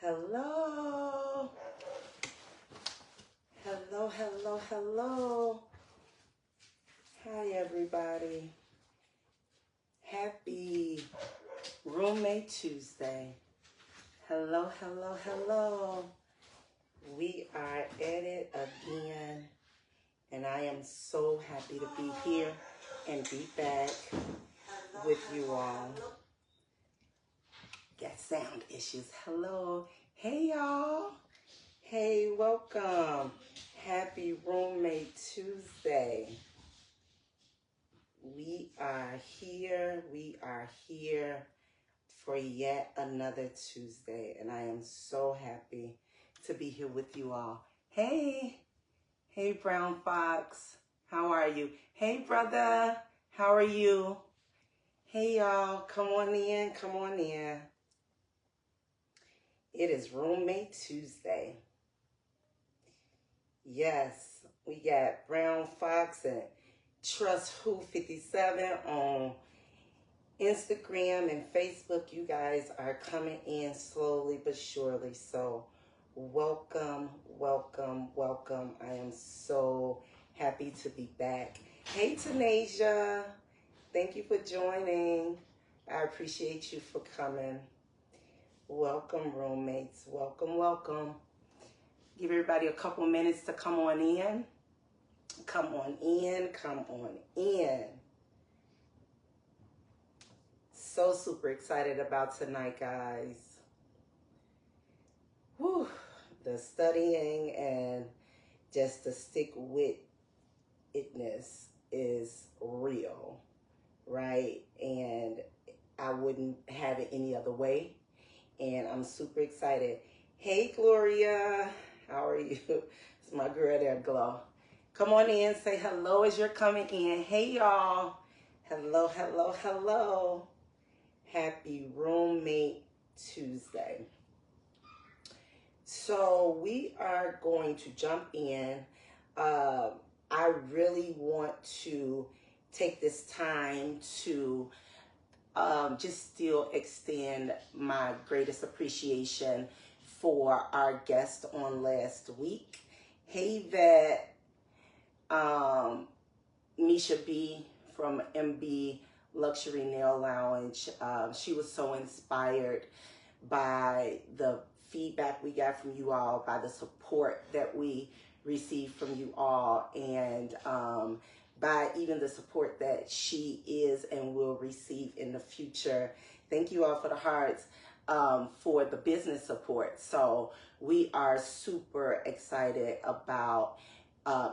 Hello. Hello, hello, hello. Hi, everybody. Happy Roommate Tuesday. Hello, hello, hello. We are at it again, and I am so happy to be here and be back with you all. Got sound issues. Hello. Hey, y'all. Hey, welcome. Happy Roommate Tuesday. We are here for yet another Tuesday, and I am so happy to be here with you all. Hey, Brown Fox, how are you? Hey, brother, how are you? Hey, y'all, come on in. It is Roommate Tuesday. Yes, we got Brown Fox and Trust Who 57 on Instagram and Facebook. You guys are coming in slowly but surely. So welcome. I am so happy to be back. Hey, Tanasia. Thank you for joining. I appreciate you for coming. Welcome, roommates. Welcome. Give everybody a couple minutes to come on in. Come on in. So super excited about tonight, guys. Whew. The studying and just the stick with itness is real, right? And I wouldn't have it any other way. And I'm super excited. Hey, Gloria. How are you? It's my girl there, Glow. Come on in, say hello as you're coming in. Hey, y'all. Hello. Happy Roommate Tuesday. So we are going to jump in. I really want to take this time to just still extend my greatest appreciation for our guest on last week. Hey, Vet, Misha B from MB Luxury Nail Lounge. She was so inspired by the feedback we got from you all, by the support that we received from you all, and by even the support that she is and will receive in the future. Thank you all for the hearts for the business support. So we are super excited about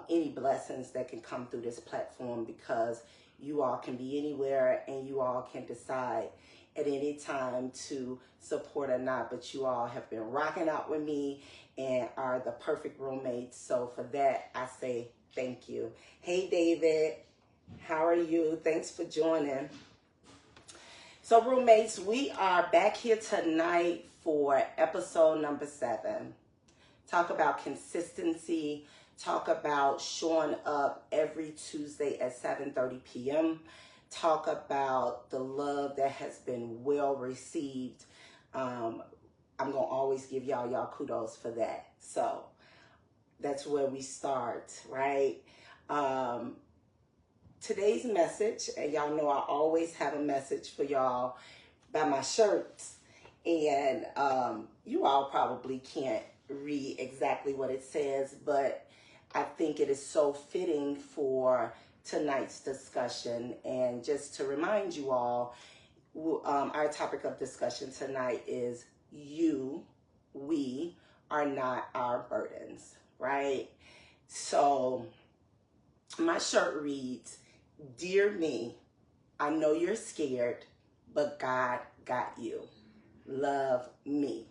any blessings that can come through this platform, because you all can be anywhere and you all can decide at any time to support or not, but you all have been rocking out with me and are the perfect roommates. So for that, I say thank you. Hey, David, how are you? Thanks for joining. So roommates, we are back here tonight for episode number 7. Talk about consistency, talk about showing up every Tuesday at 7:30 p.m. Talk about the love that has been well received. I'm going to always give y'all kudos for that. So that's where we start, right? Today's message, and y'all know I always have a message for y'all by my shirts. And you all probably can't read exactly what it says, but I think it is so fitting for tonight's discussion. And just to remind you all, our topic of discussion tonight is we are not our burdens, right? So my shirt reads, "Dear me, I know you're scared, but God got you. Love me."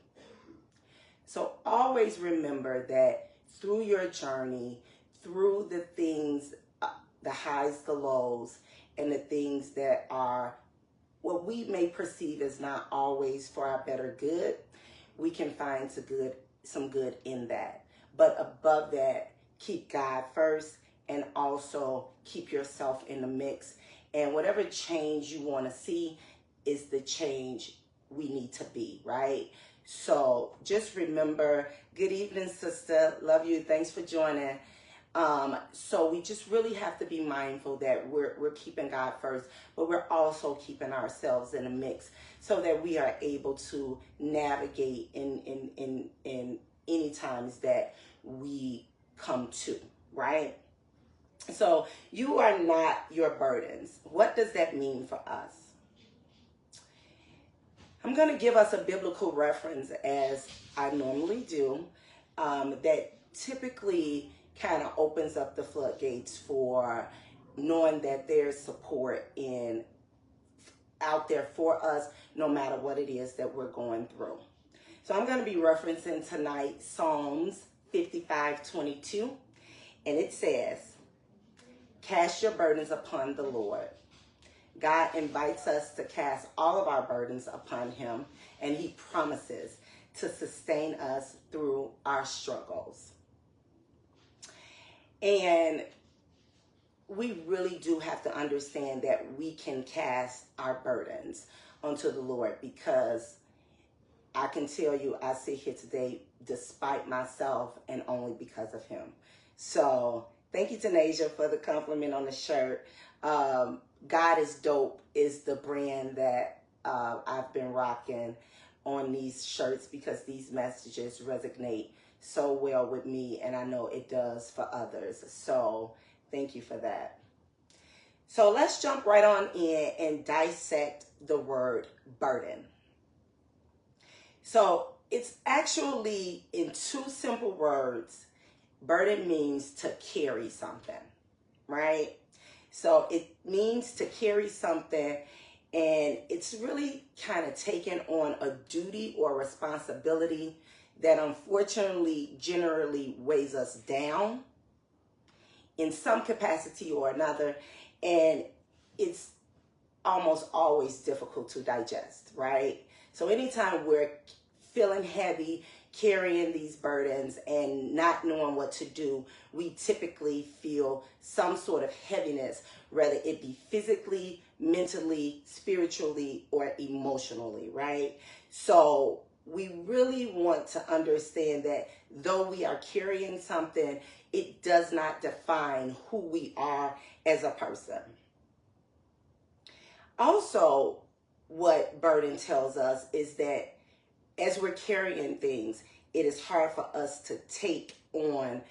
So always remember that through your journey, through the things, the highs, the lows, and the things that are what we may perceive as not always for our better good, we can find some good in that. But above that, keep God first, and also keep yourself in the mix. And whatever change you want to see is the change we need to be, right? So just remember, good evening, sister. Love you. Thanks for joining. So we just really have to be mindful that we're keeping God first, but we're also keeping ourselves in the mix so that we are able to navigate in any times that we come to, right? So you are not your burdens. What does that mean for us? I'm going to give us a biblical reference, as I normally do, that typically kind of opens up the floodgates for knowing that there's support out there for us, no matter what it is that we're going through. So I'm going to be referencing tonight Psalms 55:22, and it says, "Cast your burdens upon the Lord." God invites us to cast all of our burdens upon him, and he promises to sustain us through our struggles. And we really do have to understand that we can cast our burdens onto the Lord, because I can tell you, I sit here today despite myself and only because of him. So thank you, Tanasia, for the compliment on the shirt. God is Dope is the brand that I've been rocking on these shirts, because these messages resonate so well with me, and I know it does for others. So thank you for that. So let's jump right on in and dissect the word burden. So it's actually, in two simple words, burden means to carry something, right? So it means to carry something, and it's really kind of taking on a duty or responsibility that unfortunately generally weighs us down in some capacity or another, and it's almost always difficult to digest, right? So anytime we're feeling heavy, carrying these burdens and not knowing what to do, we typically feel some sort of heaviness, whether it be physically, mentally, spiritually, or emotionally, right? So we really want to understand that though we are carrying something, it does not define who we are as a person. Also, what burden tells us is that as we're carrying things, it is hard for us to take on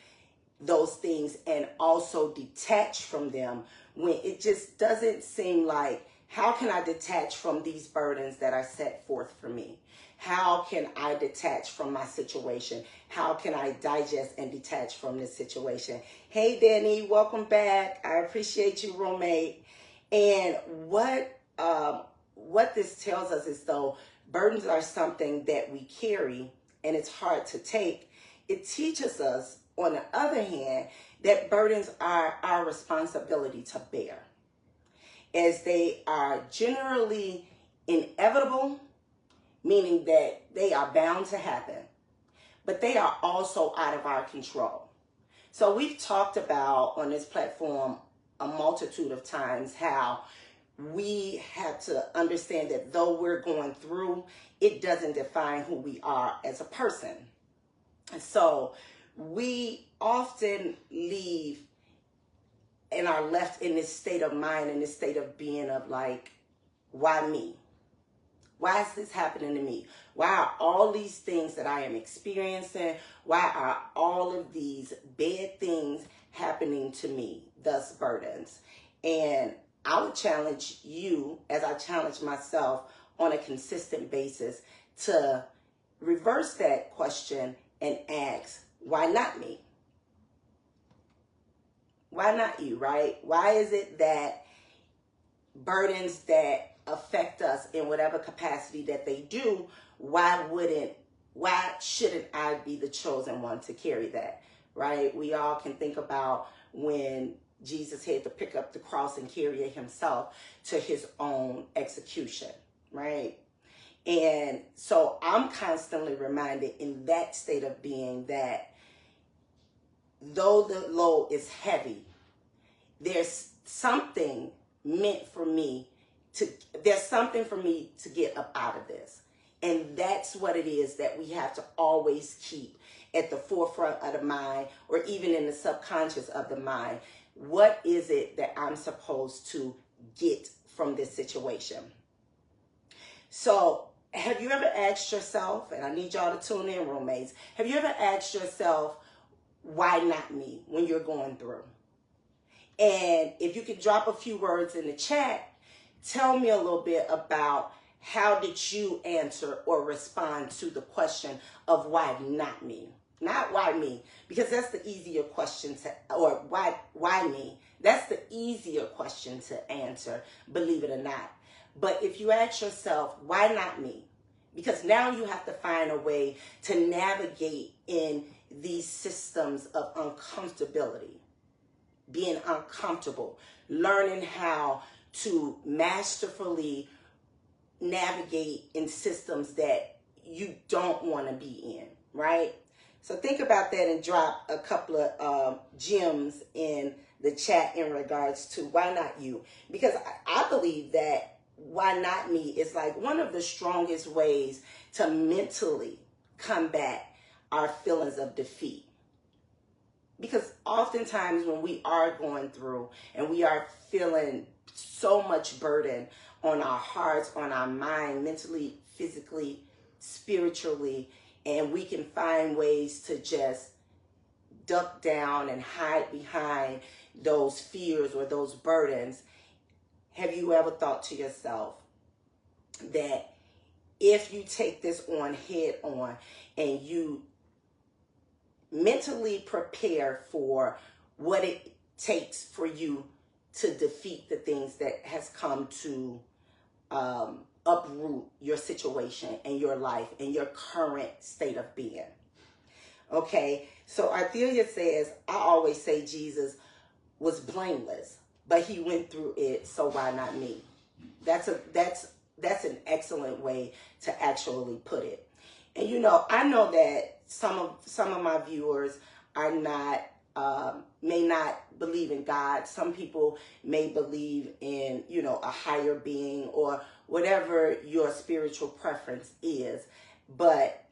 those things and also detach from them, when it just doesn't seem like, how can I detach from these burdens that are set forth for me? How can I detach from my situation? How can I digest and detach from this situation? Hey, Danny, welcome back. I appreciate you, roommate. And what this tells us is, though burdens are something that we carry and it's hard to take, it teaches us, on the other hand, that burdens are our responsibility to bear, as they are generally inevitable, meaning that they are bound to happen, but they are also out of our control. So we've talked about on this platform a multitude of times how we have to understand that though we're going through, it doesn't define who we are as a person. So we often leave and are left in this state of mind, in this state of being of like, why me? Why is this happening to me? Why are all these things that I am experiencing, why are all of these bad things happening to me, thus burdens? And I would challenge you, as I challenge myself on a consistent basis, to reverse that question and ask, why not me? Why not you, right? Why is it that burdens that affect us in whatever capacity that they do, why shouldn't I be the chosen one to carry that, right? We all can think about when Jesus had to pick up the cross and carry it himself to his own execution, right? And so I'm constantly reminded in that state of being that though the load is heavy, there's something for me to get up out of this. And that's what it is that we have to always keep at the forefront of the mind, or even in the subconscious of the mind. What is it that I'm supposed to get from this situation? So have you ever asked yourself, and I need y'all to tune in, roommates, have you ever asked yourself, why not me, when you're going through? And if you could drop a few words in the chat, tell me a little bit about how did you answer or respond to the question of why not me? Not why me, because that's the easier question to, or why me? That's the easier question to answer, believe it or not. But if you ask yourself, why not me? Because now you have to find a way to navigate in these systems of uncomfortability, being uncomfortable, learning how to masterfully navigate in systems that you don't want to be in, right? So think about that and drop a couple of gems in the chat in regards to why not you? Because I believe that why not me is like one of the strongest ways to mentally combat our feelings of defeat. Because oftentimes when we are going through and we are feeling so much burden on our hearts, on our mind, mentally, physically, spiritually, and we can find ways to just duck down and hide behind those fears or those burdens. Have you ever thought to yourself that if you take this on head on and you mentally prepare for what it takes for you to defeat the things that has come to uproot your situation and your life and your current state of being? Okay, so Arthelia says, I always say Jesus was blameless, but he went through it, so why not me? That's an excellent way to actually put it. And you know, I know that some of my viewers are not may not believe in God. Some people may believe in, you know, a higher being or whatever your spiritual preference is. But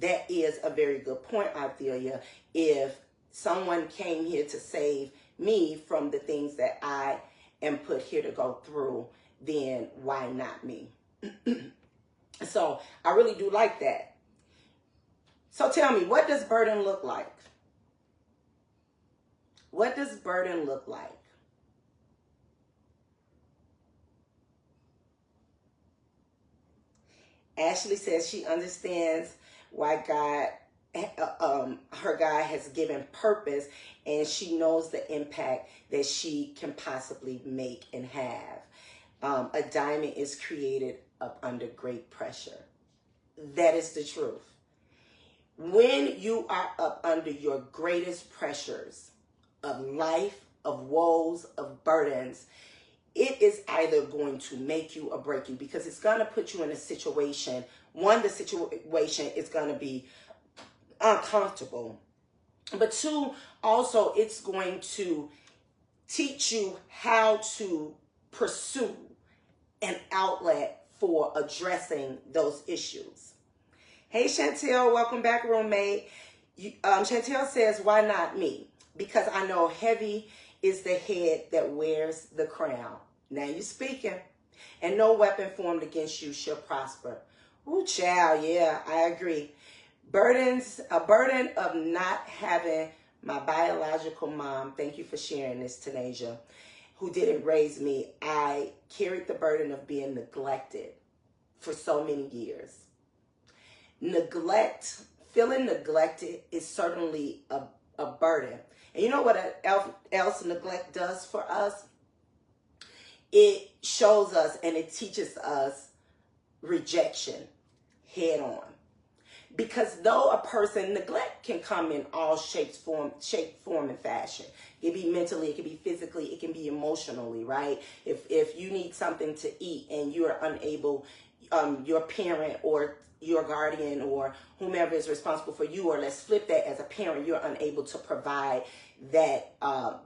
that is a very good point, Arthelia. If someone came here to save me from the things that I am put here to go through, then why not me? So I really do like that. So tell me, what does burden look like? What does burden look like? Ashley says she understands why her God has given purpose, and she knows the impact that she can possibly make and have. A diamond is created up under great pressure. That is the truth. When you are up under your greatest pressures of life, of woes, of burdens, it is either going to make you or break you, because it's going to put you in a situation. One, the situation is going to be uncomfortable. But two, also, it's going to teach you how to pursue an outlet for addressing those issues. Hey, Chantel, welcome back, roommate. Chantel says, why not me? Because I know heavy is the head that wears the crown. Now you're speaking. And no weapon formed against you shall prosper. Ooh, child, yeah, I agree. A burden of not having my biological mom, thank you for sharing this, Tanasia, who didn't raise me. I carried the burden of being neglected for so many years. Feeling neglected is certainly a burden. And you know what else neglect does for us? It shows us and it teaches us rejection head on. Because though a person, neglect can come in all shape, form, and fashion. It can be mentally, it can be physically, it can be emotionally, right? If you need something to eat and you are unable, your parent or your guardian or whomever is responsible for you, or let's flip that, as a parent, you're unable to provide that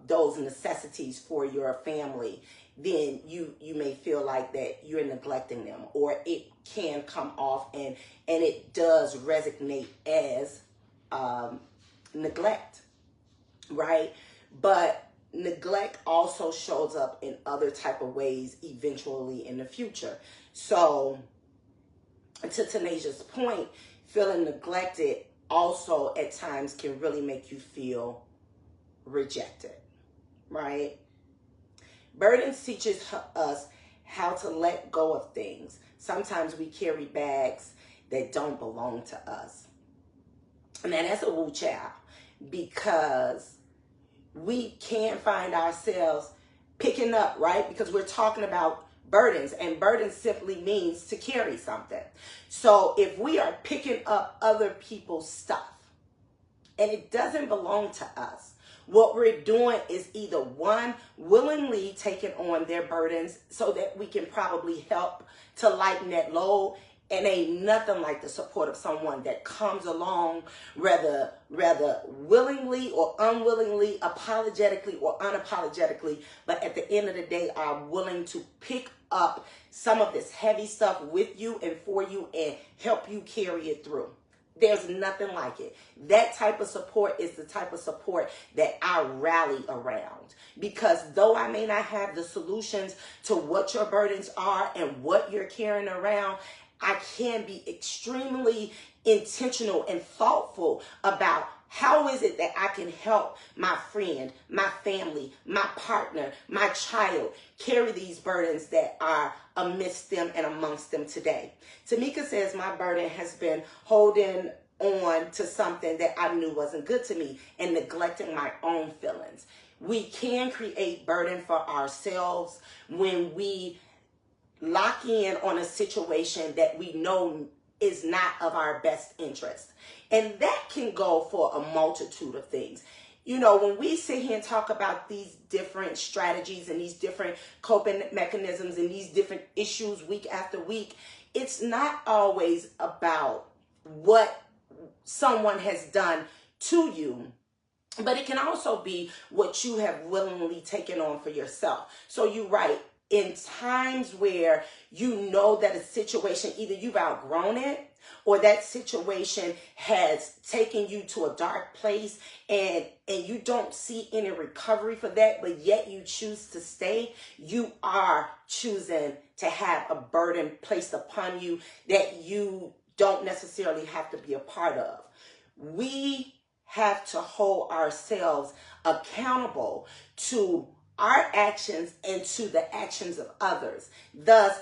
those necessities for your family, then you may feel like that you're neglecting them, or it can come off and it does resonate as neglect, right? But neglect also shows up in other type of ways eventually in the future. So to Tanasia's point, feeling neglected also at times can really make you feel rejected, right? Burdens teaches us how to let go of things. Sometimes we carry bags that don't belong to us. And that's a woo child, because we can find ourselves picking up, right? Because we're talking about burdens, and burdens simply means to carry something. So if we are picking up other people's stuff and it doesn't belong to us, what we're doing is either one, willingly taking on their burdens so that we can probably help to lighten that load. And ain't nothing like the support of someone that comes along, rather willingly or unwillingly, apologetically or unapologetically, but at the end of the day are willing to pick up some of this heavy stuff with you and for you and help you carry it through. There's nothing like it. That type of support is the type of support that I rally around. Because though I may not have the solutions to what your burdens are and what you're carrying around, I can be extremely intentional and thoughtful about how is it that I can help my friend, my family, my partner, my child carry these burdens that are amidst them and amongst them today. Tamika says, my burden has been holding on to something that I knew wasn't good to me and neglecting my own feelings. We can create burden for ourselves when we lock in on a situation that we know is not of our best interest. And that can go for a multitude of things. You know, when we sit here and talk about these different strategies and these different coping mechanisms and these different issues week after week, it's not always about what someone has done to you, but it can also be what you have willingly taken on for yourself. So you're right. In times where you know that a situation, either you've outgrown it or that situation has taken you to a dark place and you don't see any recovery for that, but yet you choose to stay, you are choosing to have a burden placed upon you that you don't necessarily have to be a part of. We have to hold ourselves accountable to our actions and to the actions of others. Thus,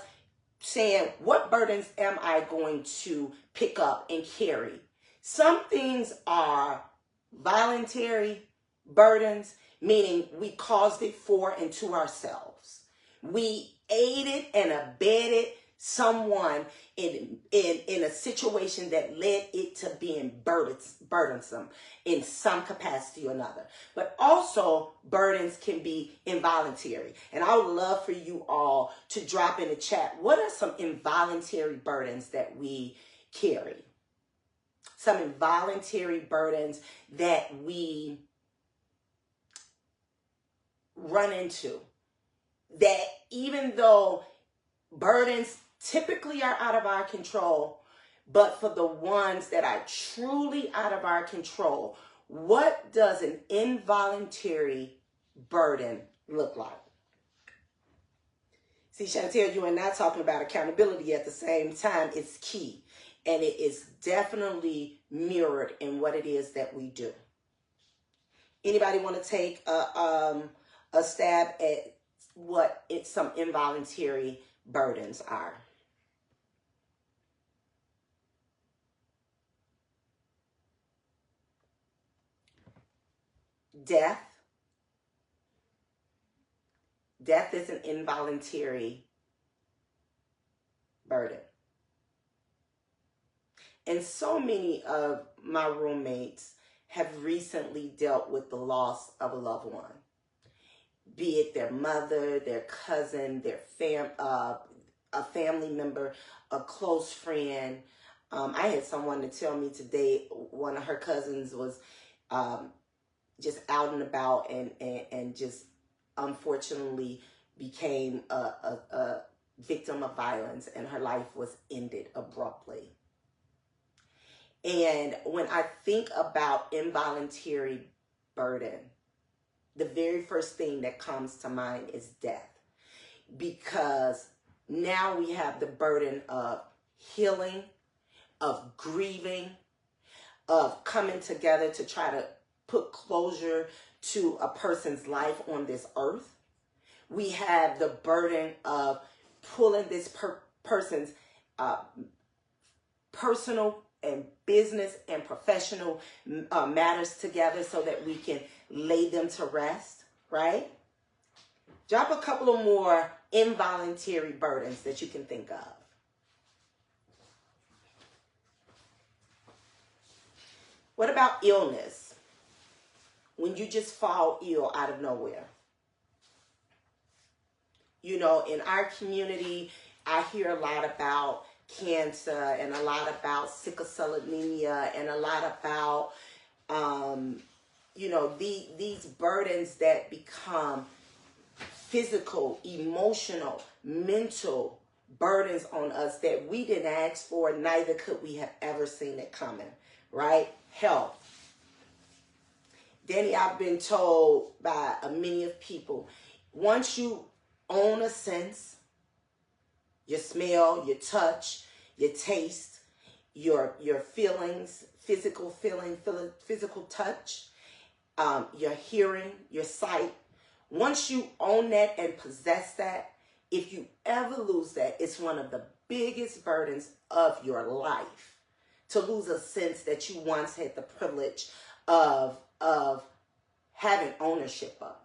saying, what burdens am I going to pick up and carry? Some things are voluntary burdens, meaning we caused it for and to ourselves. We aided and abetted someone in a situation that led it to being burdensome in some capacity or another. But also burdens can be involuntary. And I would love for you all to drop in the chat, what are some involuntary burdens that we carry? Some involuntary burdens that we run into, that even though burdens typically are out of our control, but for the ones that are truly out of our control, what does an involuntary burden look like? See, Chantel, you are not talking about accountability at the same time. It's key, and it is definitely mirrored in what it is that we do. Anybody want to take a stab at what some involuntary burdens are? Death. Death is an involuntary burden. And so many of my roommates have recently dealt with the loss of a loved one, be it their mother, their cousin, their a family member, a close friend. I had someone to tell me today one of her cousins was just out and about and just unfortunately became a victim of violence, and her life was ended abruptly. And when I think about involuntary burden, the very first thing that comes to mind is death. Because now we have the burden of healing, of grieving, of coming together to try to put closure to a person's life on this earth. We have the burden of pulling this person's personal and business and professional matters together so that we can lay them to rest, right? Drop a couple of more involuntary burdens that you can think of. What about illness? When you just fall ill out of nowhere. You know, in our community, I hear a lot about cancer and a lot about sickle cell anemia and a lot about, you know, these burdens that become physical, emotional, mental burdens on us that we didn't ask for, neither could we have ever seen it coming, right? Health. Danny, I've been told by many of people, once you own a sense, your smell, your touch, your taste, your feelings, physical feeling, physical touch, your hearing, your sight. Once you own that and possess that, if you ever lose that, it's one of the biggest burdens of your life. To lose a sense that you once had the privilege of having ownership of,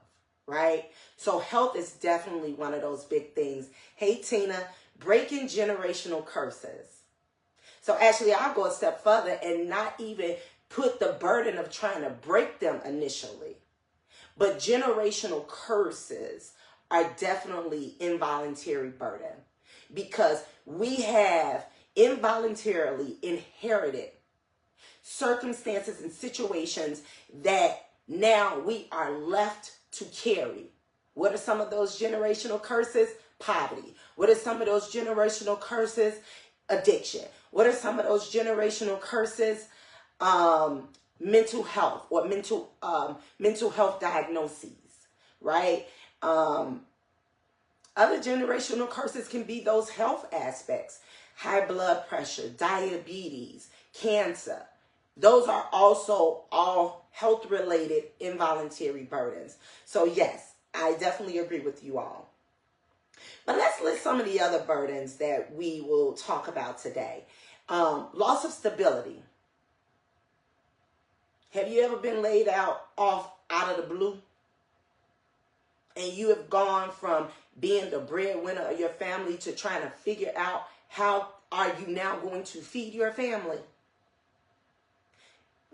right? So health is definitely one of those big things. Hey, Tina, breaking generational curses. So actually, I'll go a step further and not even put the burden of trying to break them initially. But generational curses are definitely involuntary burden because we have involuntarily inherited circumstances and situations that now we are left to carry. What are some of those generational curses? Poverty. What are some of those generational curses? Addiction. What are some of those generational curses? Mental health or mental health diagnoses, right? Other generational curses can be those health aspects, high blood pressure, diabetes, cancer. Those are also all health-related involuntary burdens. So yes, I definitely agree with you all. But let's list some of the other burdens that we will talk about today. Loss of stability. Have you ever been laid off out of the blue? And you have gone from being the breadwinner of your family to trying to figure out how are you now going to feed your family?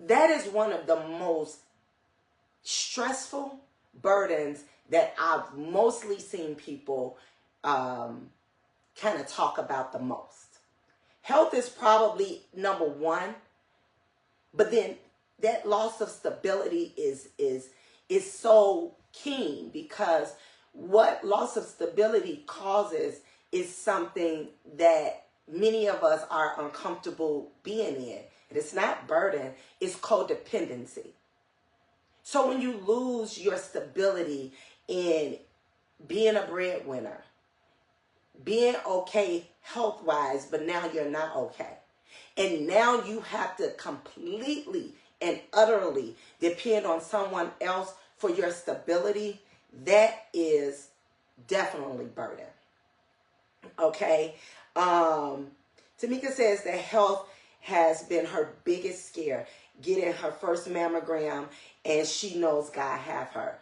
That is one of the most stressful burdens that I've mostly seen people kind of talk about the most. Health is probably number one, but then that loss of stability is so keen because what loss of stability causes is something that many of us are uncomfortable being in. And it's not burden, it's codependency. So when you lose your stability in being a breadwinner, being okay health-wise, but now you're not okay. And now you have to completely and utterly depend on someone else for your stability. That is definitely burden. Okay. Tamika says that health has been her biggest scare, getting her first mammogram, and she knows God have her.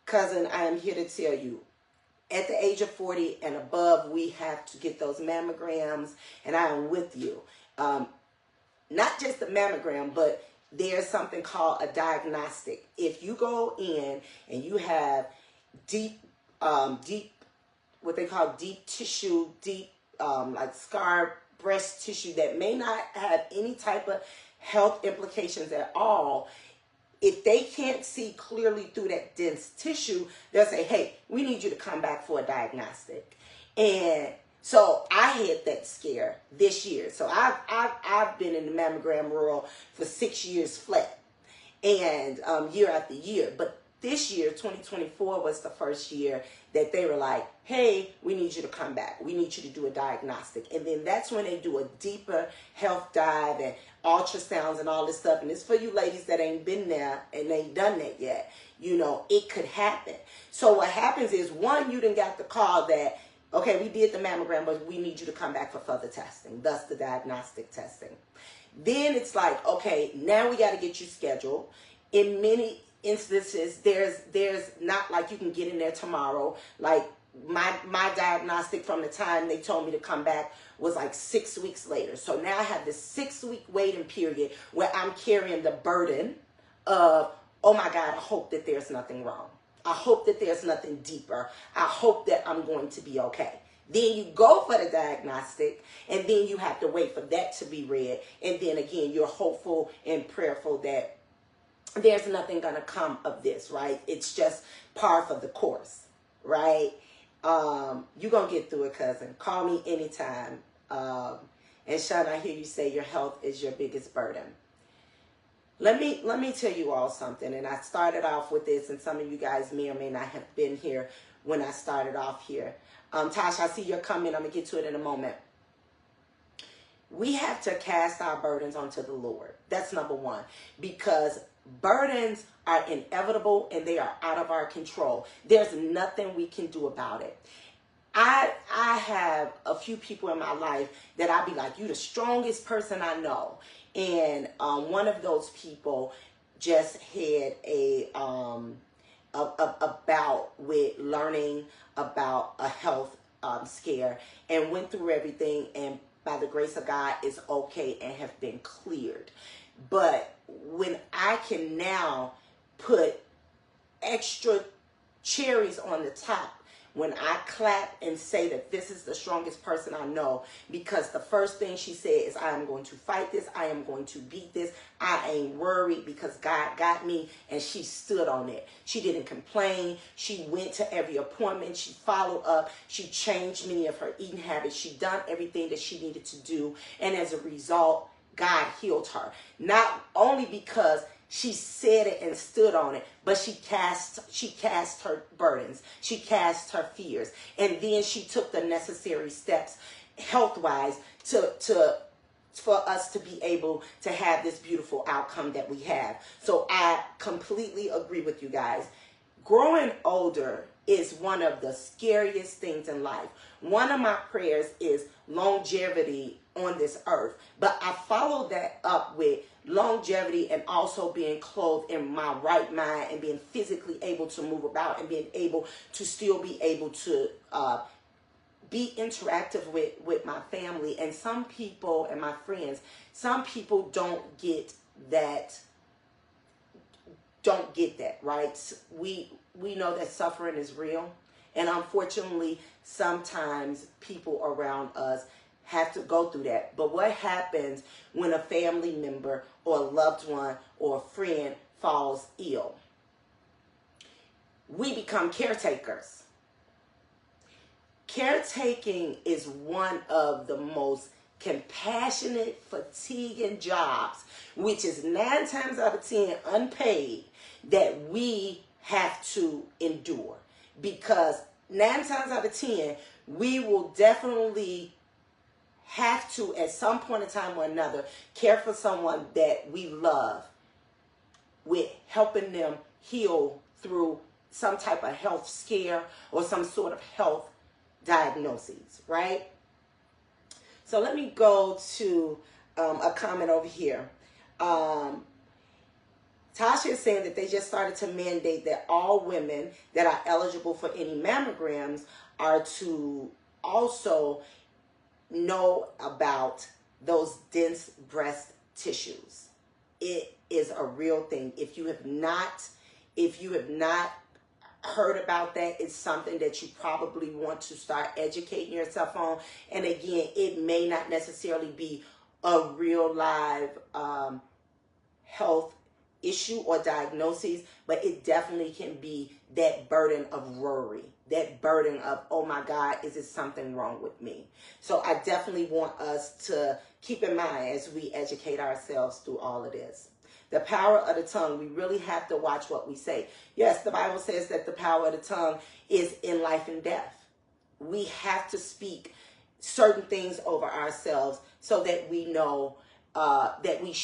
Cousin, I am here to tell you, at the age of 40 and above, we have to get those mammograms, and I am with you. Not just the mammogram, but there's something called a diagnostic. If you go in and you have deep, what they call deep tissue, like scar breast tissue that may not have any type of health implications at all, if they can't see clearly through that dense tissue, they'll say, hey, we need you to come back for a diagnostic. And so I had that scare this year. So I've been in the mammogram world for 6 years flat, and year after year. But this year, 2024, was the first year that they were like, hey, we need you to come back. We need you to do a diagnostic. And then that's when they do a deeper health dive and ultrasounds and all this stuff. And it's for you ladies that ain't been there and ain't done that yet. You know, it could happen. So what happens is, one, you done got the call that, okay, we did the mammogram, but we need you to come back for further testing, thus the diagnostic testing. Then it's like, okay, now we got to get you scheduled. In many instances, there's not like you can get in there tomorrow. Like my diagnostic from the time they told me to come back was like 6 weeks later. So now I have this 6-week waiting period where I'm carrying the burden of, oh my God, I hope that there's nothing wrong. I hope that there's nothing deeper. I hope that I'm going to be okay. Then you go for the diagnostic, and then you have to wait for that to be read. And then again, you're hopeful and prayerful that there's nothing going to come of this, right? It's just par for the course, right? You're going to get through it, cousin. Call me anytime. And Sean, I hear you say your health is your biggest burden. Let me tell you all something. And I started off with this, and some of you guys may or may not have been here when I started off here. Tasha, I see your comment. I'm going to get to it in a moment. We have to cast our burdens onto the Lord. That's number one. Because burdens are inevitable and they are out of our control. There's nothing we can do about it. I have a few people in my life that I'll be like, you the strongest person I know. And one of those people just had a bout with learning about a health scare, and went through everything, and by the grace of God is okay and have been cleared. But when I can now put extra cherries on the top, when I clap and say that this is the strongest person I know, because the first thing she said is, I am going to fight this. I am going to beat this. I ain't worried because God got me. And she stood on it. She didn't complain. She went to every appointment. She followed up. She changed many of her eating habits. She done everything that she needed to do. And as a result, God healed her. Not only because she said it and stood on it, but she cast her burdens. She cast her fears. And then she took the necessary steps health-wise for us to be able to have this beautiful outcome that we have. So I completely agree with you guys. Growing older is one of the scariest things in life. One of my prayers is longevity on this earth. But I follow that up with longevity and also being clothed in my right mind and being physically able to move about and being able to still be able to be interactive with my family. And some people and my friends, some people don't get that, right? We know that suffering is real. And unfortunately, sometimes people around us have to go through that. But what happens when a family member or a loved one or a friend falls ill? We become caretakers. Caretaking is one of the most compassionate, fatiguing jobs, which is 9 times out of 10 unpaid, that we have to endure. Because 9 times out of 10, we will definitely have to, at some point in time or another, care for someone that we love, with helping them heal through some type of health scare or some sort of health diagnoses, right? So let me go to a comment over here. Tasha is saying that they just started to mandate that all women that are eligible for any mammograms are to also know about those dense breast tissues. It is a real thing. If you have not heard about that, it's something that you probably want to start educating yourself on. And again, it may not necessarily be a real live health issue or diagnosis, but it definitely can be that burden of worry, that burden of, oh my God, is there something wrong with me? So I definitely want us to keep in mind as we educate ourselves through all of this. The power of the tongue, we really have to watch what we say. Yes, the Bible says that the power of the tongue is in life and death. We have to speak certain things over ourselves so that we know, that we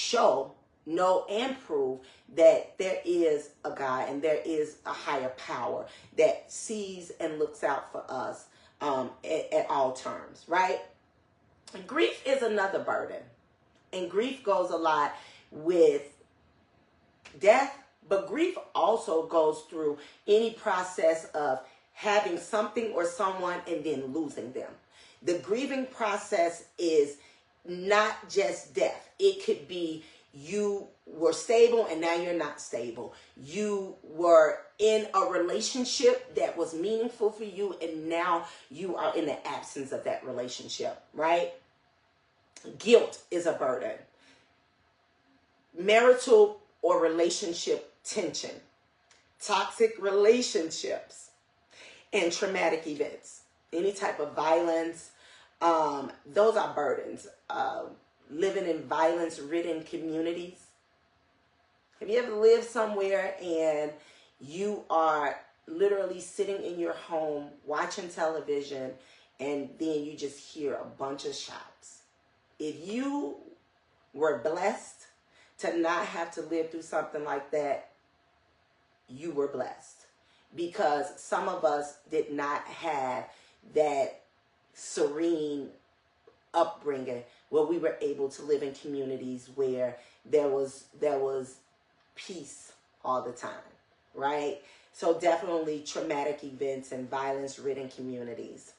know and prove that there is a God and there is a higher power that sees and looks out for us at all terms, right? And grief is another burden. And grief goes a lot with death, but grief also goes through any process of having something or someone and then losing them. The grieving process is not just death. It could be you were stable and now you're not stable. You were in a relationship that was meaningful for you and now you are in the absence of that relationship, right? Guilt is a burden. Marital or relationship tension, toxic relationships, and traumatic events. Any type of violence, those are burdens. Living in violence-ridden communities. Have you ever lived somewhere and you are literally sitting in your home watching television and then you just hear a bunch of shots? If you were blessed to not have to live through something like that, you were blessed. Because some of us did not have that serene upbringing where we were able to live in communities where there was peace all the time, right? So definitely traumatic events and violence-ridden communities.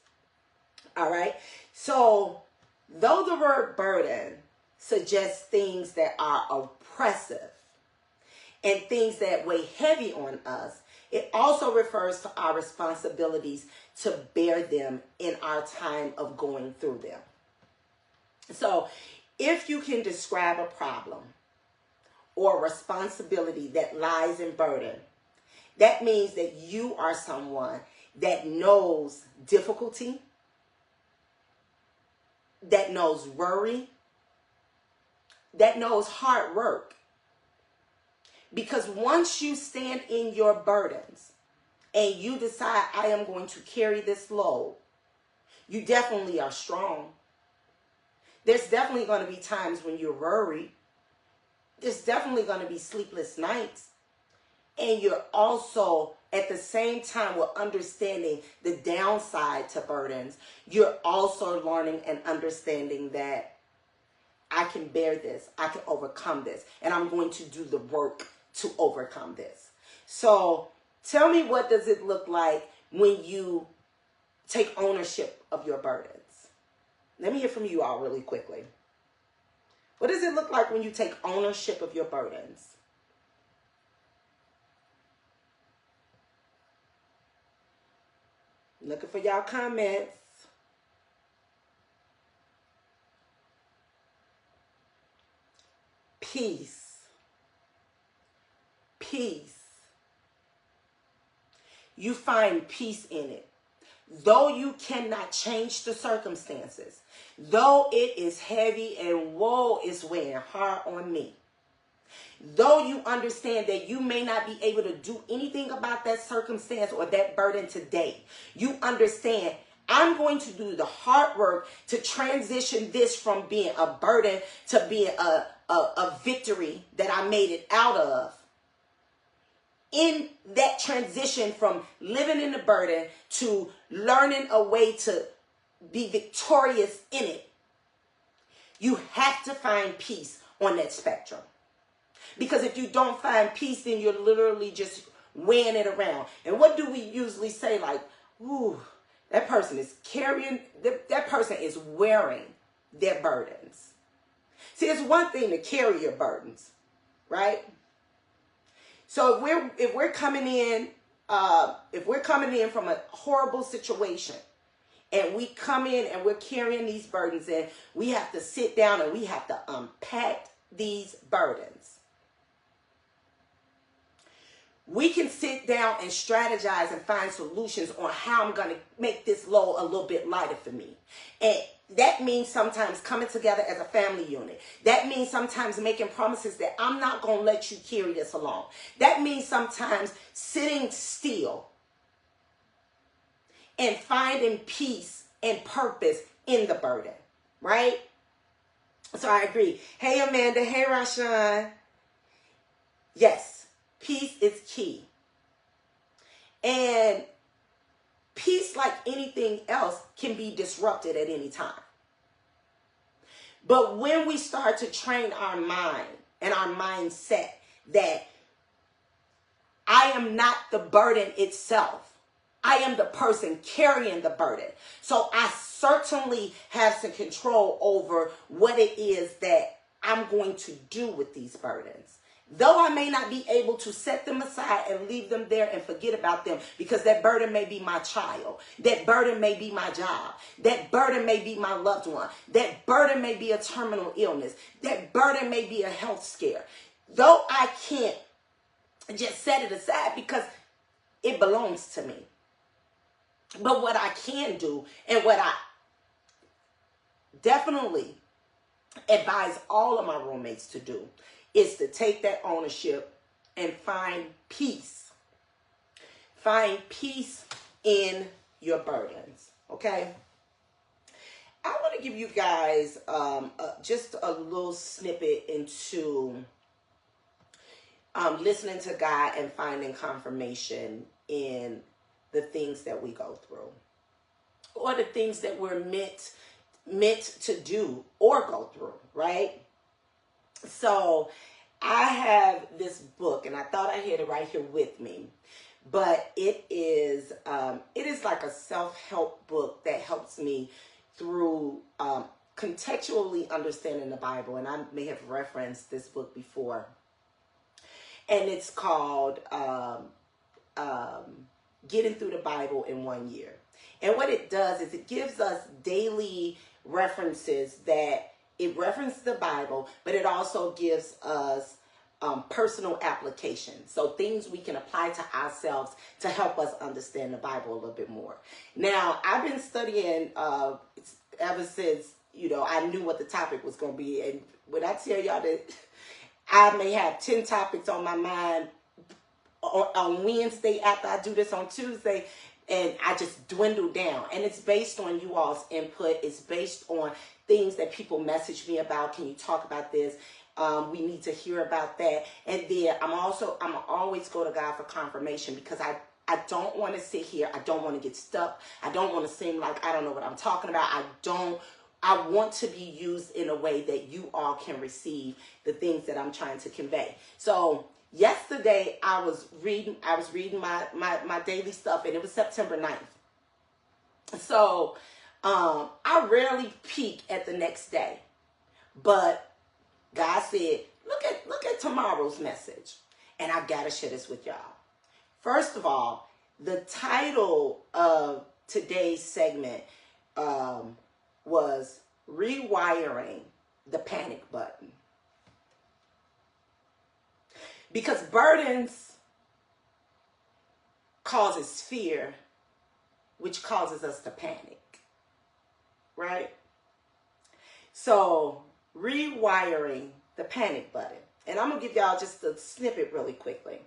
All right. So though the word burden suggests things that are oppressive and things that weigh heavy on us, it also refers to our responsibilities to bear them in our time of going through them. So if you can describe a problem or responsibility that lies in burden, that means that you are someone that knows difficulty, that knows worry, that knows hard work. Because once you stand in your burdens and you decide, I am going to carry this load, you definitely are strong. There's definitely going to be times when you're worried. There's definitely going to be sleepless nights. And you're also, at the same time, with understanding the downside to burdens, you're also learning and understanding that I can bear this, I can overcome this, and I'm going to do the work to overcome this. So tell me, what does it look like when you take ownership of your burdens? Let me hear from you all really quickly. What does it look like when you take ownership of your burdens? Looking for y'all comments. Peace. Peace. You find peace in it. Though you cannot change the circumstances, though it is heavy and woe is weighing hard on me, though you understand that you may not be able to do anything about that circumstance or that burden today, you understand I'm going to do the hard work to transition this from being a burden to being a victory that I made it out of. In that transition from living in the burden to learning a way to be victorious in it, you have to find peace on that spectrum. Because if you don't find peace, then you're literally just weighing it around. And what do we usually say? Like, ooh, that person is carrying, that person is wearing their burdens. See, it's one thing to carry your burdens, right? So if we're coming in from a horrible situation, and we come in and we're carrying these burdens, and we have to sit down and we have to unpack these burdens. we can sit down and strategize and find solutions on how I'm going to make this load a little bit lighter for me. And that means sometimes coming together as a family unit. That means sometimes making promises that I'm not going to let you carry this alone. That means sometimes sitting still and finding peace and purpose in the burden, right? So I agree. Hey, Amanda. Hey, Rashawn. Yes, peace is key. And peace, like anything else, can be disrupted at any time. But when we start to train our mind and our mindset that I am not the burden itself, I am the person carrying the burden. So I certainly have some control over what it is that I'm going to do with these burdens. Though I may not be able to set them aside and leave them there and forget about them, because that burden may be my child, that burden may be my job, that burden may be my loved one, that burden may be a terminal illness, that burden may be a health scare. Though I can't just set it aside because it belongs to me. But what I can do, and what I definitely advise all of my roommates to do, is to take that ownership and find peace. Find peace in your burdens, okay? I want to give you guys just a little snippet into listening to God and finding confirmation in the things that we go through, or the things that we're meant to do or go through, right? So I have this book, and I thought I had it right here with me, but it is like a self-help book that helps me through contextually understanding the Bible. And I may have referenced this book before, and it's called Getting Through the Bible in 1 Year. And what it does is it gives us daily references that it references the Bible, but it also gives us personal applications. So things we can apply to ourselves to help us understand the Bible a little bit more. Now, I've been studying ever since, I knew what the topic was going to be. And when I tell y'all that I may have 10 topics on my mind on Wednesday after I do this on Tuesday, and I just dwindle down. And it's based on you all's input. It's based on things that people message me about. Can you talk about this? We need to hear about that. And then I'm always go to God for confirmation, because I don't want to sit here. I don't want to get stuck. I don't want to seem like I don't know what I'm talking about. I want to be used in a way that you all can receive the things that I'm trying to convey. So yesterday I was reading my daily stuff, and it was September 9th. So I rarely peek at the next day, but God said, look at tomorrow's message. And I gotta share this with y'all. First of all, the title of today's segment was Rewiring the Panic Button. Because burdens causes fear, which causes us to panic, right? So, rewiring the panic button. And I'm going to give y'all just a snippet really quickly.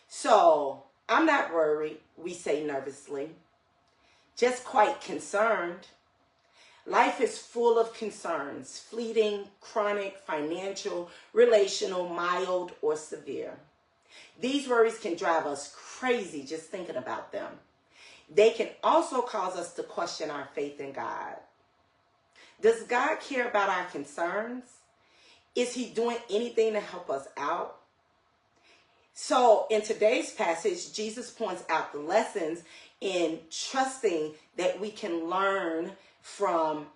So, I'm not worried, we say nervously, just quite concerned. Life is full of concerns, fleeting, chronic, financial, relational, mild, or severe. These worries can drive us crazy just thinking about them. They can also cause us to question our faith in God. Does God care about our concerns? Is he doing anything to help us out? So in today's passage, Jesus points out the lessons in trusting that we can learn from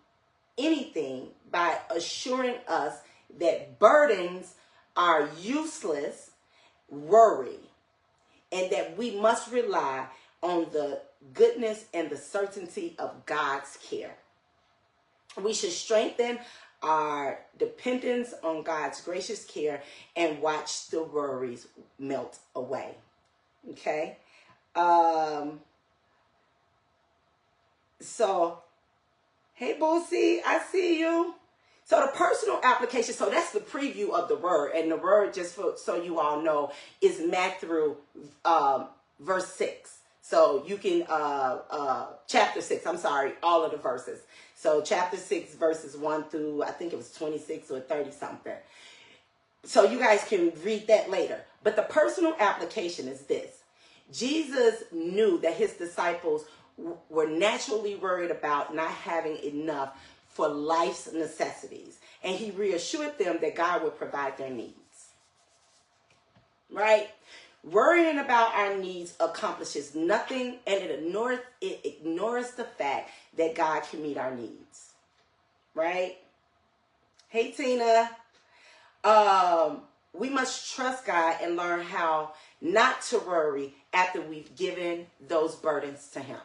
anything by assuring us that burdens are useless worry, and that we must rely on the goodness and the certainty of God's care. We should strengthen our dependence on God's gracious care and watch the worries melt away. Okay. So, hey, Boosie, I see you. So the personal application, so that's the preview of the word. And the word, just so you all know, is Matthew verse 6. So you can, chapter 6, I'm sorry, all of the verses. So chapter 6, verses 1 through, I think it was 26 or 30 something. So you guys can read that later. But the personal application is this. Jesus knew that his disciples were naturally worried about not having enough for life's necessities. And he reassured them that God would provide their needs. Right? Worrying about our needs accomplishes nothing, and it ignores the fact that God can meet our needs. Right? Hey, Tina. We must trust God and learn how not to worry after we've given those burdens to him.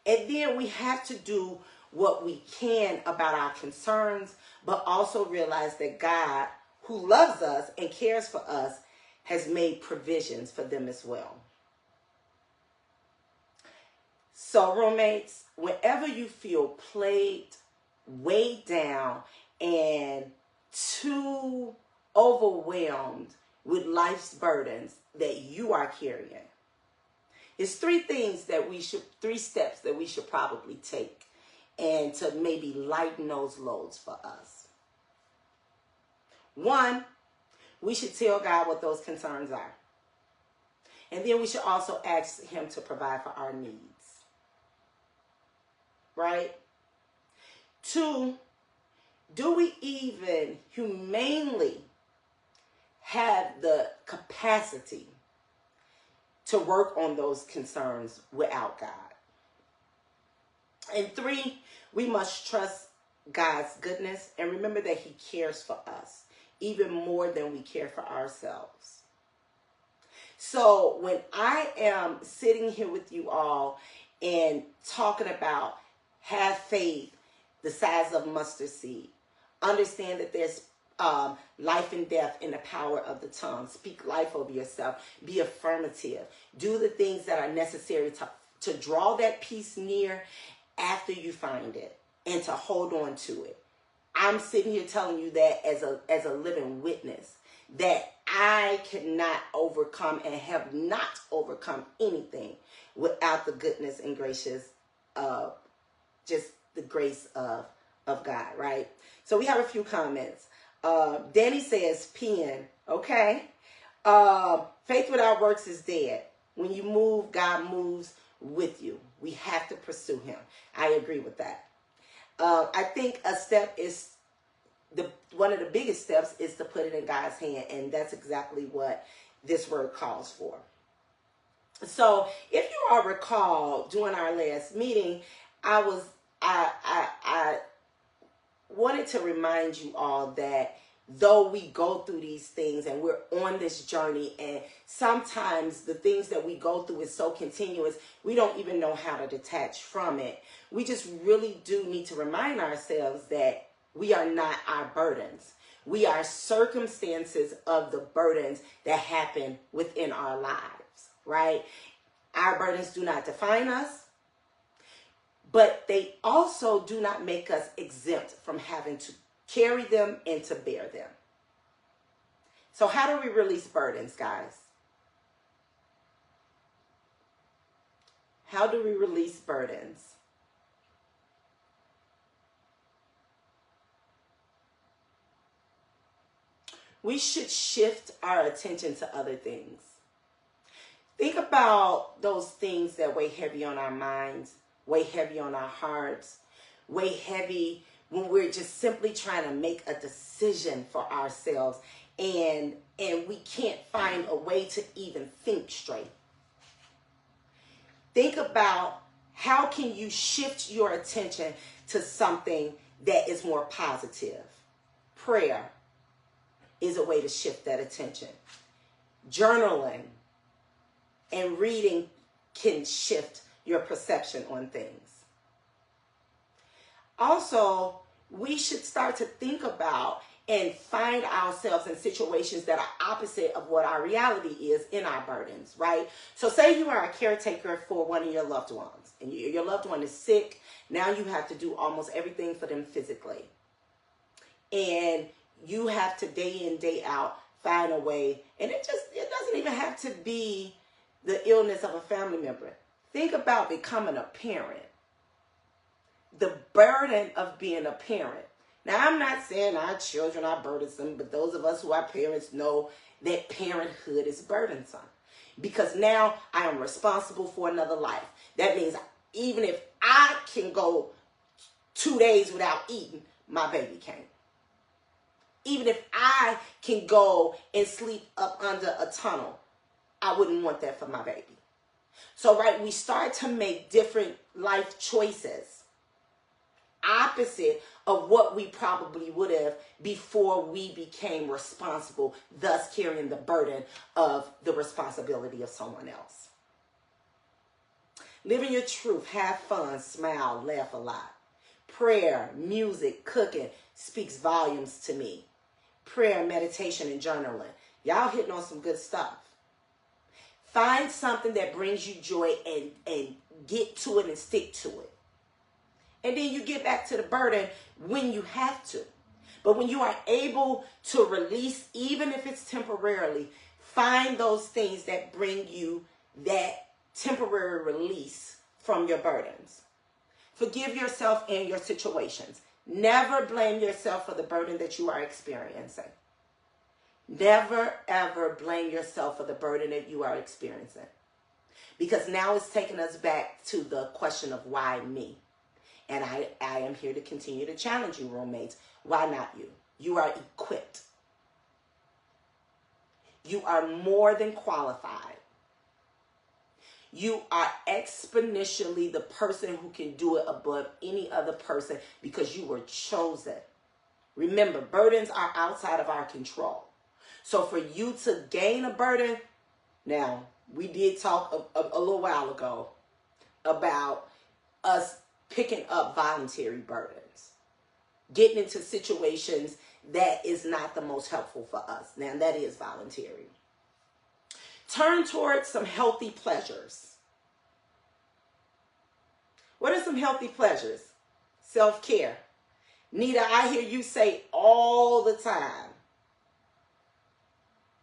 And then we have to do what we can about our concerns, but also realize that God, who loves us and cares for us, has made provisions for them as well. So, roommates, whenever you feel plagued, weighed down, and too overwhelmed with life's burdens that you are carrying, it's three steps that we should probably take and to maybe lighten those loads for us. One, we should tell God what those concerns are. And then we should also ask him to provide for our needs. Right? Two, do we even humanely have the capacity to work on those concerns without God? And three, we must trust God's goodness and remember that he cares for us even more than we care for ourselves. So when I am sitting here with you all and talking about have faith the size of mustard seed, understand that there's life and death in the power of the tongue. Speak life over yourself. Be affirmative. Do the things that are necessary to draw that peace near after you find it and to hold on to it. I'm sitting here telling you that as a living witness, that I cannot overcome and have not overcome anything without the goodness and gracious of just the grace of God, right? So we have a few comments. Danny says, pen, okay? Faith without works is dead. When you move, God moves with you. We have to pursue him. I agree with that. I think a step is, one of the biggest steps is to put it in God's hand, and that's exactly what this word calls for. So if you all recall, during our last meeting, I wanted to remind you all that though we go through these things and we're on this journey, and sometimes the things that we go through is so continuous, we don't even know how to detach from it. We just really do need to remind ourselves that we are not our burdens. We are circumstances of the burdens that happen within our lives, right? Our burdens do not define us, but they also do not make us exempt from having to carry them and to bear them. So how do we release burdens, guys? How do we release burdens? We should shift our attention to other things. Think about those things that weigh heavy on our minds, weigh heavy on our hearts, weigh heavy when we're just simply trying to make a decision for ourselves and we can't find a way to even think straight. Think about how can you shift your attention to something that is more positive. Prayer is a way to shift that attention. Journaling and reading can shift your perception on things. Also, we should start to think about and find ourselves in situations that are opposite of what our reality is in our burdens, right? So say you are a caretaker for one of your loved ones, and your loved one is sick. Now you have to do almost everything for them physically. And you have to day in, day out, find a way. And it doesn't even have to be the illness of a family member. Think about becoming a parent. The burden of being a parent. Now, I'm not saying our children are burdensome, but those of us who are parents know that parenthood is burdensome. Because now I am responsible for another life. That means even if I can go 2 days without eating, my baby can't. Even if I can go and sleep up under a tunnel, I wouldn't want that for my baby. So, right, we start to make different life choices opposite of what we probably would have before we became responsible, thus carrying the burden of the responsibility of someone else. Living your truth, have fun, smile, laugh a lot. Prayer, music, cooking speaks volumes to me. Prayer, meditation, and journaling. Y'all hitting on some good stuff. Find something that brings you joy and get to it and stick to it. And then you get back to the burden when you have to. But when you are able to release, even if it's temporarily, find those things that bring you that temporary release from your burdens. Forgive yourself and your situations. Never blame yourself for the burden that you are experiencing. Never, ever blame yourself for the burden that you are experiencing. Because now it's taking us back to the question of why me? And I am here to continue to challenge you, roommates. Why not you? You are equipped. You are more than qualified. You are exponentially the person who can do it above any other person because you were chosen. Remember, burdens are outside of our control. So for you to gain a burden, now, we did talk a little while ago about us picking up voluntary burdens, getting into situations that is not the most helpful for us. Now, that is voluntary. Turn towards some healthy pleasures. What are some healthy pleasures? Self-care. Nita, I hear you say all the time.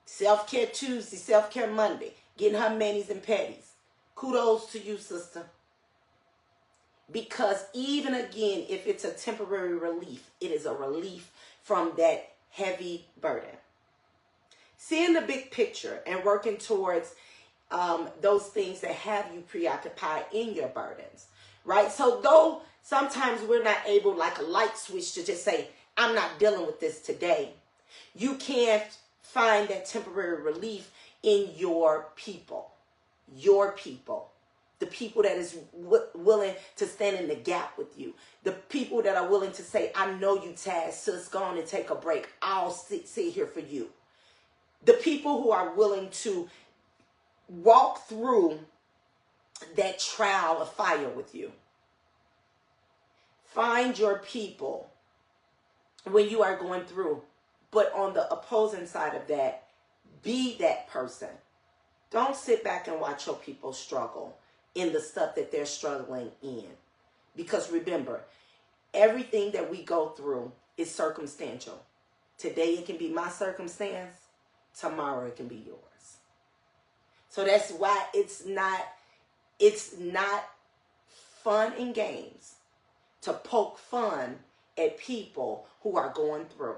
Self-care Tuesday, self-care Monday. Getting her manis and petties. Kudos to you, sister. Because even again, if it's a temporary relief, it is a relief from that heavy burden. Seeing the big picture and working towards those things that have you preoccupied in your burdens, right? So though sometimes we're not able, like a light switch, to just say, I'm not dealing with this today, you can't find that temporary relief in your people, the people that is willing to stand in the gap with you, the people that are willing to say, I know you tired, sis, go on and take a break. I'll sit here for you. The people who are willing to walk through that trial of fire with you. Find your people when you are going through. But on the opposing side of that, be that person. Don't sit back and watch your people struggle in the stuff that they're struggling in. Because remember, everything that we go through is circumstantial. Today it can be my circumstance. Tomorrow it can be yours. So that's why it's not fun and games to poke fun at people who are going through.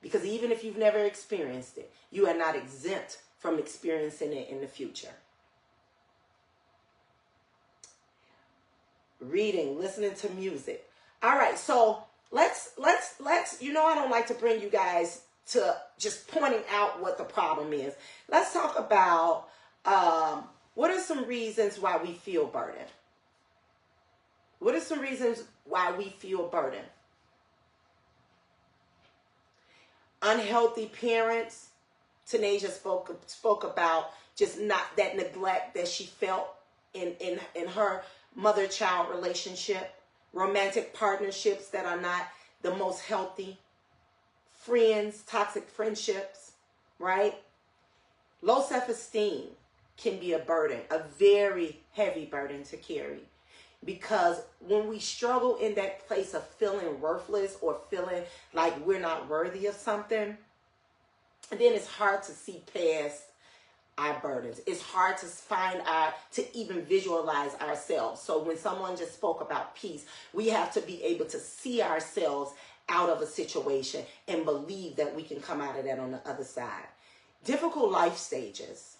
Because even if you've never experienced it, you are not exempt from experiencing it in the future. Reading, listening to music. All right, so let's, you know, I don't like to bring you guys to just pointing out what the problem is. Let's talk about what are some reasons why we feel burdened? What are some reasons why we feel burdened? Unhealthy parents. Tanasia spoke about just not that neglect that she felt in her mother-child relationship. Romantic partnerships that are not the most healthy. friends, toxic friendships, right? Low self-esteem can be a burden, a very heavy burden to carry. Because when we struggle in that place of feeling worthless or feeling like we're not worthy of something, then it's hard to see past our burdens. It's hard to even visualize ourselves. So when someone just spoke about peace, we have to be able to see ourselves out of a situation and believe that we can come out of that on the other side. Difficult life stages,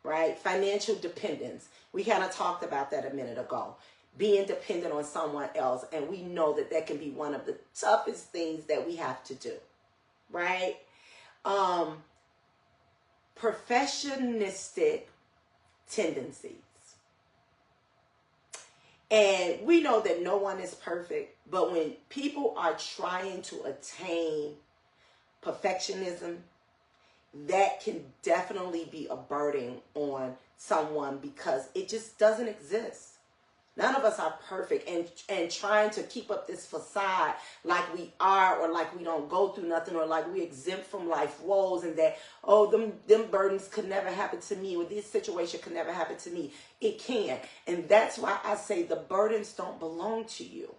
right? Financial dependence. We kind of talked about that a minute ago. Being dependent on someone else. And we know that that can be one of the toughest things that we have to do, right? Perfectionistic tendencies. And we know that no one is perfect, but when people are trying to attain perfectionism, that can definitely be a burden on someone because it just doesn't exist. None of us are perfect, and trying to keep up this facade like we are, or like we don't go through nothing, or like we exempt from life woes, and that, oh, them burdens could never happen to me, or this situation could never happen to me. It can. And that's why I say the burdens don't belong to you.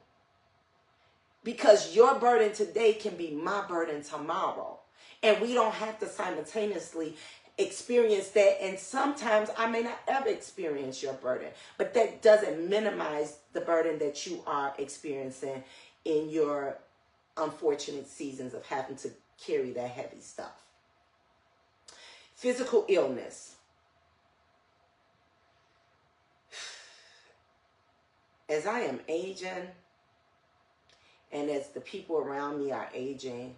Because your burden today can be my burden tomorrow. And we don't have to simultaneously experience that. And sometimes I may not ever experience your burden, but that doesn't minimize the burden that you are experiencing in your unfortunate seasons of having to carry that heavy stuff. Physical illness. As I am aging, and as the people around me are aging,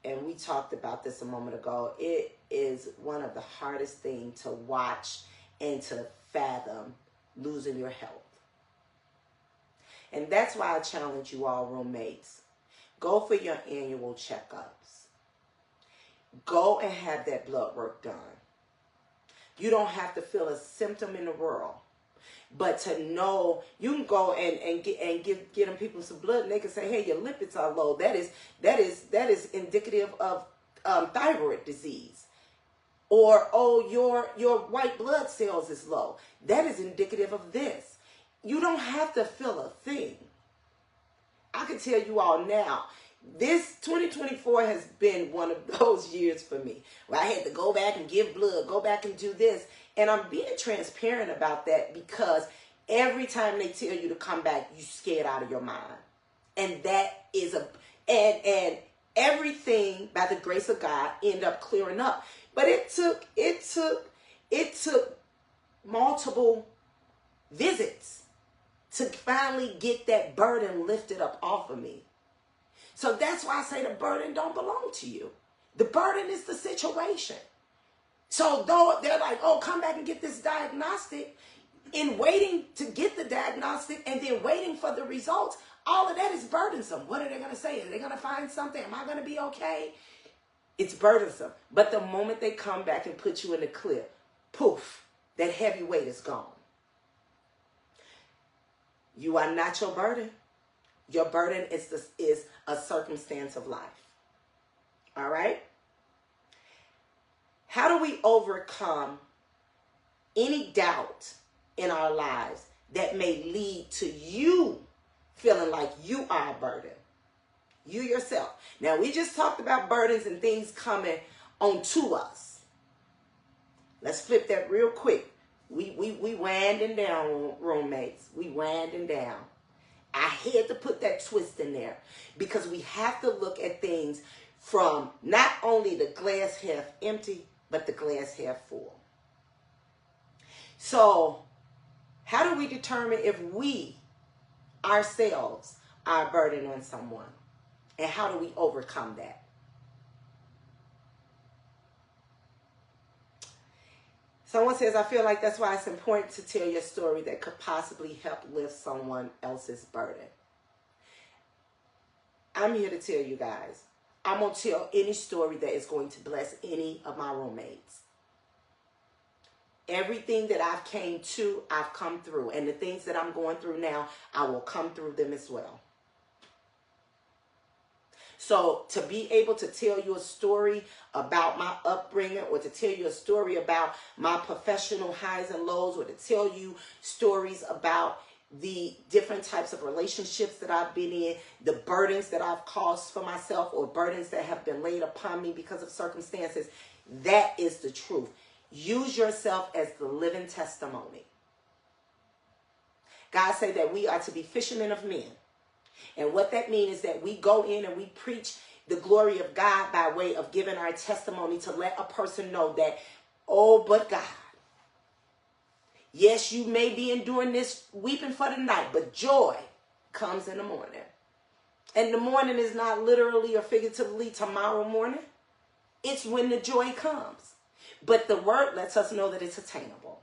and we talked about this a moment ago, it is one of the hardest things to watch and to fathom losing your health. And that's why I challenge you all, roommates. Go for your annual checkups. Go and have that blood work done. You don't have to feel a symptom in the world. But to know, you can go and give them people some blood, and they can say, hey, your lipids are low. That is indicative of thyroid disease. Or, oh, your white blood cells is low. That is indicative of this. You don't have to feel a thing. I can tell you all now, this 2024 has been one of those years for me where I had to go back and give blood, go back and do this. And I'm being transparent about that because every time they tell you to come back, you scared out of your mind. And that is and everything by the grace of God ended up clearing up. But it took multiple visits to finally get that burden lifted up off of me. So that's why I say the burden don't belong to you. The burden is the situation. So though they're like, oh, come back and get this diagnostic, in waiting to get the diagnostic and then waiting for the results, all of that is burdensome. What are they going to say? Are they going to find something? Am I going to be okay? It's burdensome. But the moment they come back and put you in the clear, poof, that heavy weight is gone. You are not your burden. Your burden is a circumstance of life. All right? How do we overcome any doubt in our lives that may lead to you feeling like you are a burden? You yourself. Now, we just talked about burdens and things coming onto us. Let's flip that real quick. We winding down, roommates. We winding down. I had to put that twist in there because we have to look at things from not only the glass half empty, but the glass half full. So, how do we determine if we ourselves are a burden on someone? And how do we overcome that? Someone says, I feel like that's why it's important to tell your story that could possibly help lift someone else's burden. I'm here to tell you guys, I'm going to tell any story that is going to bless any of my roommates. Everything that I've came to, I've come through. And the things that I'm going through now, I will come through them as well. So to be able to tell you a story about my upbringing, or to tell you a story about my professional highs and lows, or to tell you stories about the different types of relationships that I've been in, the burdens that I've caused for myself, or burdens that have been laid upon me because of circumstances, that is the truth. Use yourself as the living testimony. God said that we are to be fishermen of men. And what that means is that we go in and we preach the glory of God by way of giving our testimony to let a person know that, oh, but God. Yes, you may be enduring this weeping for the night, but joy comes in the morning. And the morning is not literally or figuratively tomorrow morning. It's when the joy comes. But the word lets us know that it's attainable.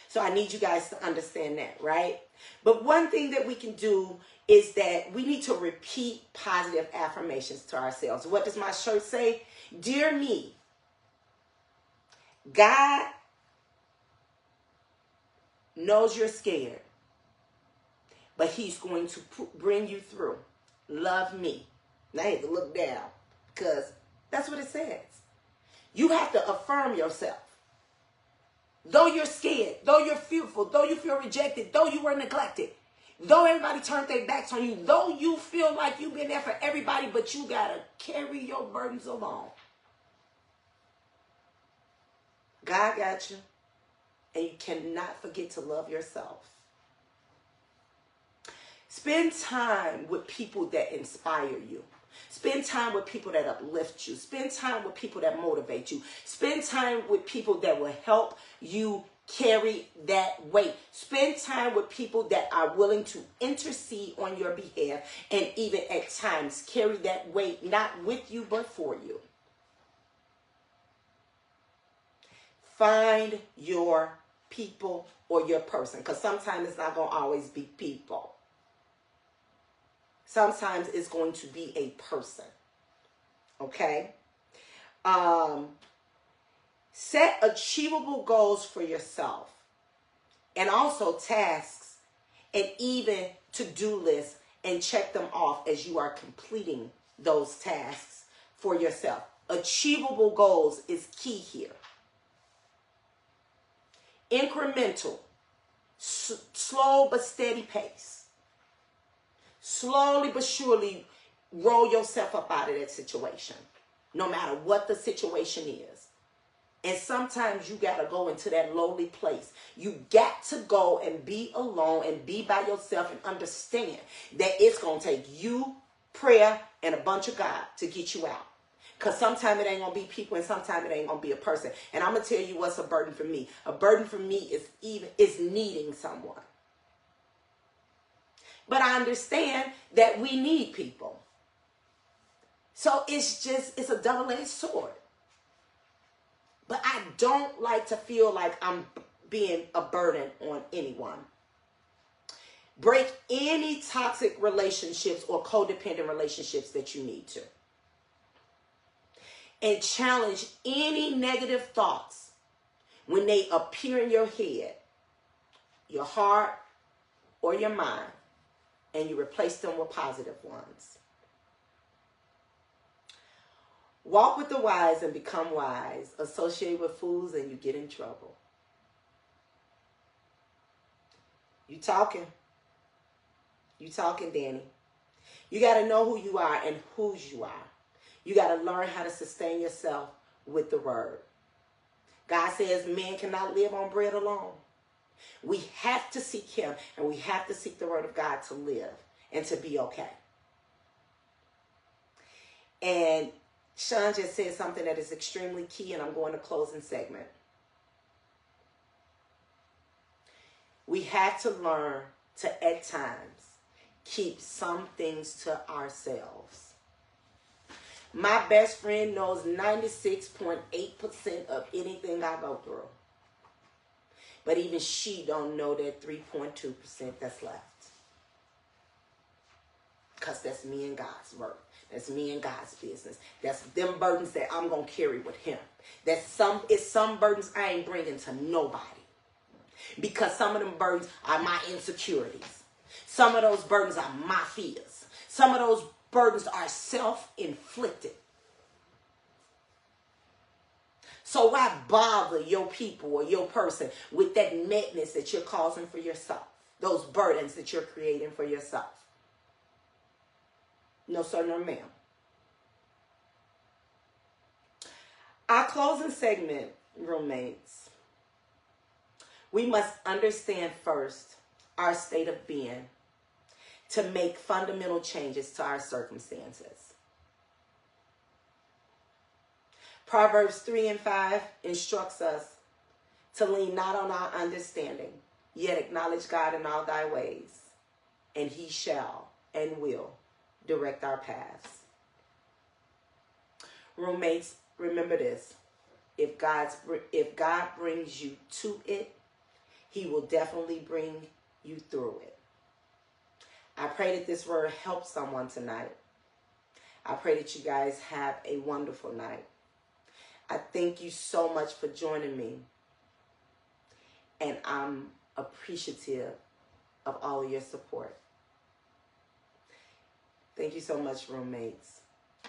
So I need you guys to understand that, right? But one thing that we can do is that we need to repeat positive affirmations to ourselves. What does my shirt say? Dear me, God knows you're scared, but he's going to bring you through. Love me. Now I have to look down because that's what it says. You have to affirm yourself. Though you're scared, though you're fearful, though you feel rejected, though you were neglected, though everybody turned their backs on you, though you feel like you've been there for everybody, but you got to carry your burdens along. God got you. And you cannot forget to love yourself. Spend time with people that inspire you. Spend time with people that uplift you. Spend time with people that motivate you. Spend time with people that will help you carry that weight. Spend time with people that are willing to intercede on your behalf and even at times carry that weight, not with you, but for you. Find your people or your person, because sometimes it's not going to always be people. Sometimes it's going to be a person. Okay? Set achievable goals for yourself, and also tasks, and even to-do lists, and check them off as you are completing those tasks for yourself. Achievable goals is key here. Incremental, slow but steady pace. Slowly but surely roll yourself up out of that situation, no matter what the situation is. And sometimes you got to go into that lowly place. You got to go and be alone and be by yourself and understand that it's going to take you, prayer, and a bunch of God to get you out. Because sometimes it ain't going to be people and sometimes it ain't going to be a person. And I'm going to tell you what's a burden for me. A burden for me is needing someone. But I understand that we need people. So it's a double-edged sword. But I don't like to feel like I'm being a burden on anyone. Break any toxic relationships or codependent relationships that you need to. And challenge any negative thoughts when they appear in your head, your heart, or your mind, and you replace them with positive ones. Walk with the wise and become wise. Associate with fools and you get in trouble. You talking, Danny. You got to know who you are and whose you are. You got to learn how to sustain yourself with the word. God says men cannot live on bread alone. We have to seek him, and we have to seek the word of God to live and to be okay. And Sean just said something that is extremely key, and I'm going to closing segment. We have to learn to, at times, keep some things to ourselves. My best friend knows 96.8% of anything I go through. But even she don't know that 3.2% that's left. Because that's me and God's work. That's me and God's business. That's them burdens that I'm going to carry with him. It's some burdens I ain't bringing to nobody. Because some of them burdens are my insecurities. Some of those burdens are my fears. Some of those burdens are self-inflicted. So why bother your people or your person with that madness that you're causing for yourself? Those burdens that you're creating for yourself? No, sir, no, ma'am. Our closing segment, roommates. We must understand first our state of being to make fundamental changes to our circumstances. Proverbs 3 and 5 instructs us to lean not on our understanding, yet acknowledge God in all thy ways, and he shall and will direct our paths. Roommates, remember this. If God brings you to it, he will definitely bring you through it. I pray that this word helps someone tonight. I pray that you guys have a wonderful night. I thank you so much for joining me. And I'm appreciative of all of your support. Thank you so much, roommates.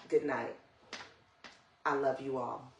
Good night. I love you all.